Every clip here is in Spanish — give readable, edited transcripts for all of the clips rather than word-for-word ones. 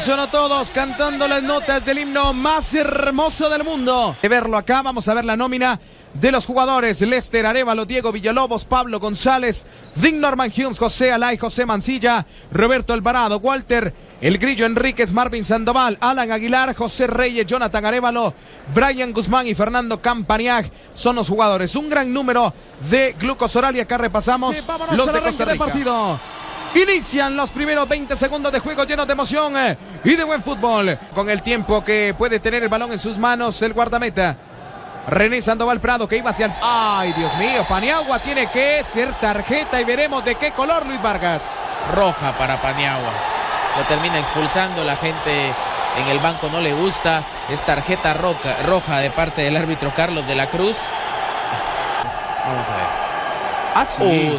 unísono todos cantando las notas del himno más hermoso del mundo. De verlo acá, vamos a ver la nómina de los jugadores: Lester Arévalo, Diego Villalobos, Pablo González, Dean Norman Humes, José Alay, José Mancilla, Roberto Alvarado, Walter El Grillo Enríquez, Marvin Sandoval, Alan Aguilar, José Reyes, Jonathan Arévalo, Brian Guzmán y Fernando Campaniag son los jugadores. Un gran número de glucosoral y acá repasamos los de Costa Rica. Partido. Inician los primeros 20 segundos de juego llenos de emoción y de buen fútbol. Con el tiempo que puede tener el balón en sus manos el guardameta René Sandoval Prado, que iba hacia el... ¡Ay, Dios mío! Paniagua tiene que ser tarjeta y veremos de qué color, Luis Vargas. Roja para Paniagua. Lo termina expulsando, la gente en el banco no le gusta. Es tarjeta roja de parte del árbitro Carlos de la Cruz. Vamos a ver.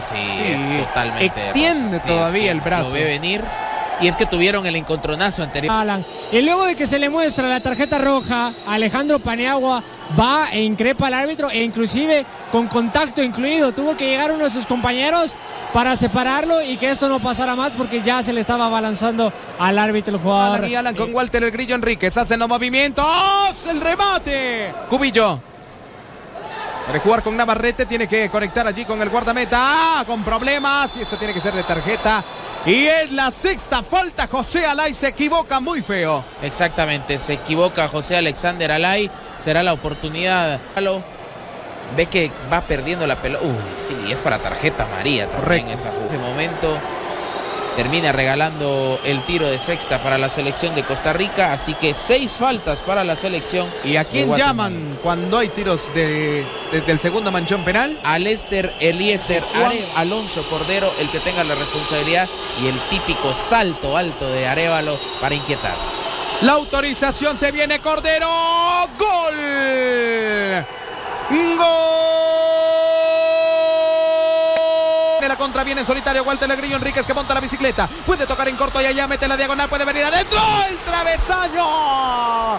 Sí, es totalmente extiende todavía el brazo. Lo ve venir. Y es que tuvieron el encontronazo anterior. Alan, y luego de que se le muestra la tarjeta roja, Alejandro Paniagua va e increpa al árbitro, e inclusive con contacto incluido. Tuvo que llegar uno de sus compañeros para separarlo y que esto no pasara más, porque ya se le estaba balanzando al árbitro el jugador. Alan y Alan con Walter El Grillo Enríquez hacen los movimientos. ¡El remate! Cubillo. Para jugar con Navarrete tiene que conectar allí con el guardameta. Con problemas. Y esto tiene que ser de tarjeta. Y es la sexta falta. José Alay se equivoca muy feo. Exactamente, se equivoca José Alexander Alay. Será la oportunidad. Ve que va perdiendo la pelota. Sí, es para tarjeta amarilla también esa. En ese momento termina regalando el tiro de sexta para la selección de Costa Rica. Así que 6 faltas para la selección. ¿Y a quién llaman cuando hay tiros desde el segundo manchón penal? A Lester Eliezer Alonso Cordero, el que tenga la responsabilidad, y el típico salto alto de Arévalo para inquietar. La autorización, se viene Cordero. ¡Gol! ¡Gol! De la contra viene en solitario Walter El Grillo Enríquez, que monta la bicicleta. Puede tocar en corto y allá mete la diagonal, puede venir adentro. ¡El travesaño!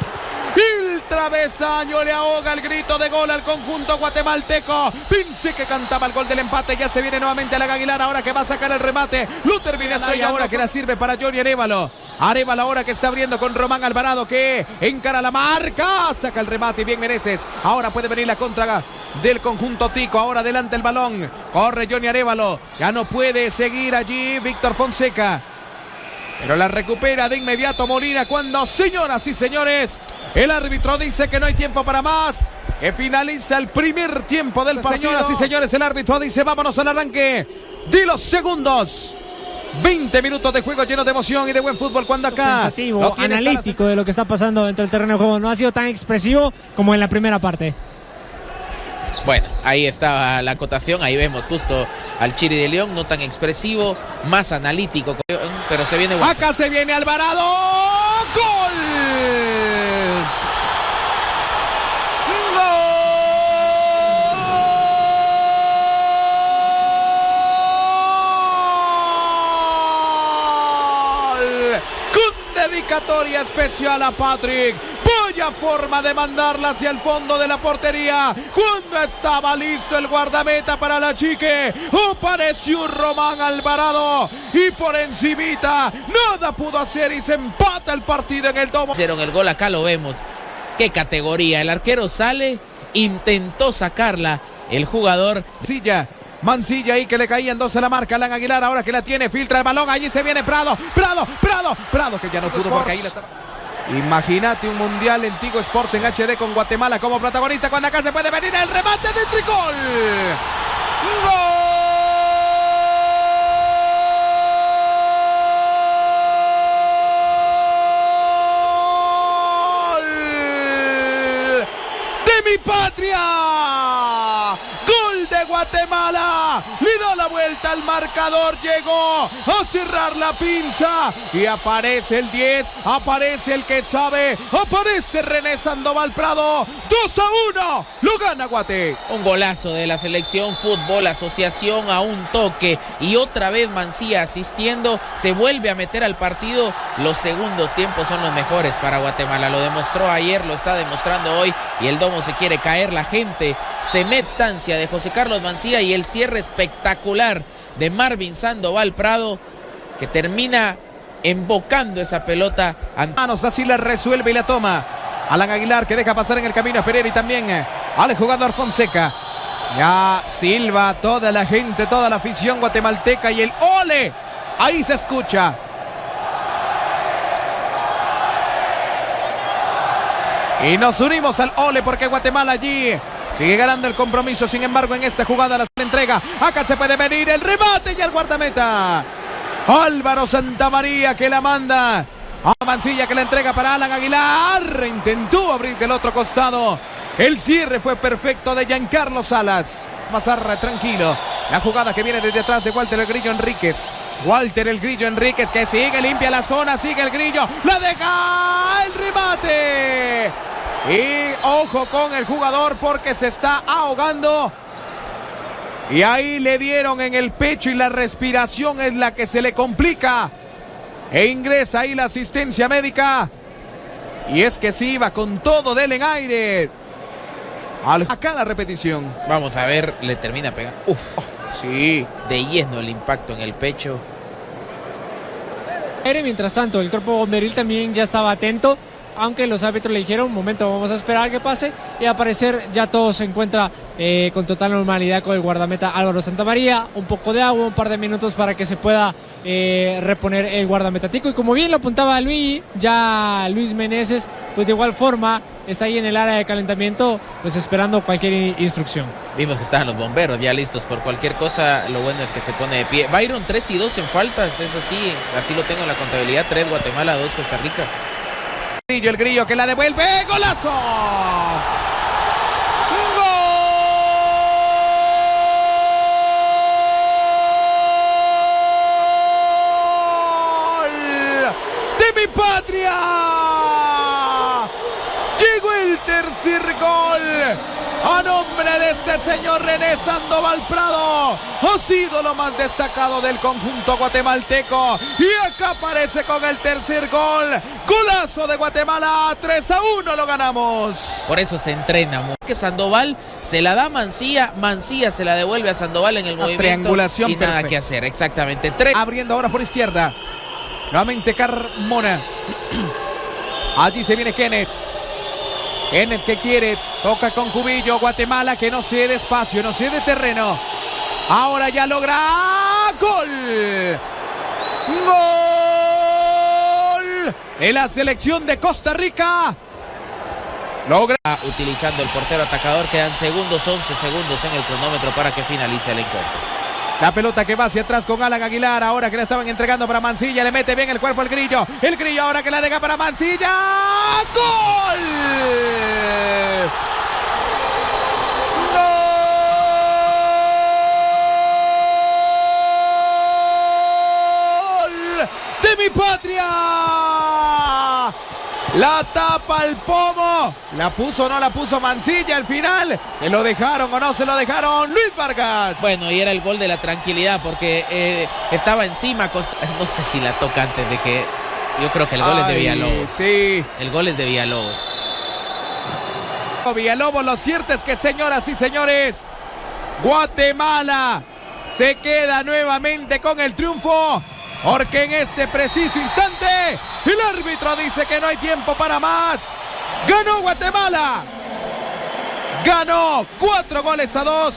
El travesaño le ahoga el grito de gol al conjunto guatemalteco. Pince, que cantaba el gol del empate, ya se viene nuevamente Alan Aguilar, ahora que va a sacar el remate. Lo termina y ahora que la sirve para Johnny Arévalo. Arévalo ahora que está abriendo con Román Alvarado, que encara la marca, saca el remate y bien Meneses. Ahora puede venir la contra del conjunto tico. Ahora adelante el balón, corre Johnny Arévalo, ya no puede seguir allí Víctor Fonseca, pero la recupera de inmediato Molina cuando, señoras y señores, el árbitro dice que no hay tiempo para más, que finaliza el primer tiempo del partido. Señoras y señores, el árbitro dice vámonos al arranque de los segundos. 20 minutos de juego lleno de emoción y de buen fútbol, cuando acá pensativo, analítico de lo que está pasando dentro del terreno de juego. No ha sido tan expresivo como en la primera parte. Bueno, ahí estaba la acotación, ahí vemos justo al Chiri de León, no tan expresivo, más analítico, pero se viene... Acá se viene Alvarado. ¡Gol! Dedicatoria especial a Patrick. Vaya forma de mandarla hacia el fondo de la portería. Cuando estaba listo el guardameta para la chique, apareció Román Alvarado y por encimita nada pudo hacer y se empata el partido en el domo. Hicieron el gol, acá lo vemos. Qué categoría. El arquero sale, intentó sacarla. El jugador Mancilla ahí, que le caían 2 a la marca. Alan Aguilar ahora que la tiene, filtra el balón, allí se viene Prado, que ya no pudo porque ahí la está. Imagínate un mundial en Tigo Sports en HD con Guatemala como protagonista, cuando acá se puede venir el remate de Tricol. ¡Gol de mi patria! De Guatemala, le da la vuelta al marcador, llegó a cerrar la pinza y aparece el 10, aparece el que sabe, aparece René Sandoval Prado. 2-1, lo gana Guate. Un golazo de la selección Fútbol Asociación a un toque y otra vez Mancilla asistiendo, se vuelve a meter al partido. Los segundos tiempos son los mejores para Guatemala, lo demostró ayer, lo está demostrando hoy y el domo se quiere caer. La gente se mete estancia de José Carlos Mancilla y el cierre espectacular de Marvin Sandoval Prado, que termina embocando esa pelota. Manos, así la resuelve y la toma. Alan Aguilar, que deja pasar en el camino a Pereira y también al jugador Fonseca. Ya silba toda la gente, toda la afición guatemalteca y el ole. Ahí se escucha. Y nos unimos al ole porque Guatemala allí sigue ganando el compromiso. Sin embargo, en esta jugada la entrega. Acá se puede venir el remate y el guardameta. Álvaro Santamaría que la manda a Mancilla, que la entrega para Alan Aguilar. Intentó abrir del otro costado. El cierre fue perfecto de Giancarlo Salas. Mazarra tranquilo. La jugada que viene desde atrás de Walter el Grillo Enríquez. Walter el Grillo Enríquez que sigue, limpia la zona, sigue el Grillo. La deja el remate. Y ojo con el jugador porque se está ahogando. Y ahí le dieron en el pecho y la respiración es la que se le complica. E ingresa ahí la asistencia médica. Y es que sí iba con todo del en aire. Acá la repetición. Vamos a ver, le termina pegando. Uf, sí. De lleno el impacto en el pecho. Mientras tanto, el cuerpo bomberil también ya estaba atento, aunque los árbitros le dijeron, un momento, vamos a esperar que pase, y al parecer ya todo se encuentra con total normalidad con el guardameta Álvaro Santamaría. Un poco de agua, un par de minutos para que se pueda reponer el guardameta tico, y como bien lo apuntaba Luis, ya Luis Meneses, pues de igual forma está ahí en el área de calentamiento, pues esperando cualquier instrucción. Vimos que estaban los bomberos ya listos por cualquier cosa. Lo bueno es que se pone de pie. Byron 3 y 2 en faltas, es así lo tengo en la contabilidad. 3 Guatemala, 2 Costa Rica. El Grillo que la devuelve. ¡Golazo! ¡Gol! ¡De mi patria! Llegó el tercer gol. A nombre de este señor René Sandoval Prado, ha sido lo más destacado del conjunto guatemalteco. Y acá aparece con el tercer gol. Golazo de Guatemala, 3-1 lo ganamos. Por eso se entrena. Que Sandoval se la da a Mancilla, Mancilla se la devuelve a Sandoval en el movimiento. Triangulación y nada perfecta. que hacer, exactamente. Abriendo ahora por izquierda. Nuevamente Carmona. Allí se viene Kenneth. Kenneth que quiere, toca con Cubillo. Guatemala que no cede espacio, no cede terreno. Ahora ya logra gol. Gol en la selección de Costa Rica. Logra. Utilizando el portero atacador, quedan segundos, 11 segundos en el cronómetro para que finalice el encuentro. La pelota que va hacia atrás con Alan Aguilar. Ahora que la estaban entregando para Mancilla. Le mete bien el cuerpo el Grillo. El Grillo ahora que la deja para Mancilla. ¡Gol! ¡Gol! ¡De mi patria! La tapa el pomo. La puso o no la puso Mancilla al final. ¿Se lo dejaron o no se lo dejaron? Luis Vargas. Bueno, y era el gol de la tranquilidad porque estaba encima. No sé si la toca antes de que... Yo creo que el gol es de Villalobos. Sí. El gol es de Villalobos. Villalobos, lo cierto es que, señoras y señores, Guatemala se queda nuevamente con el triunfo. Porque en este preciso instante el árbitro dice que no hay tiempo para más. Ganó Guatemala. Ganó 4-2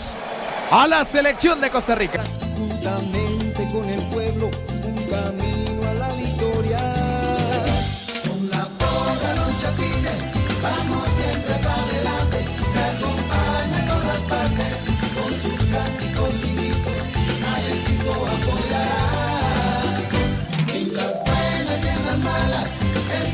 a la selección de Costa Rica.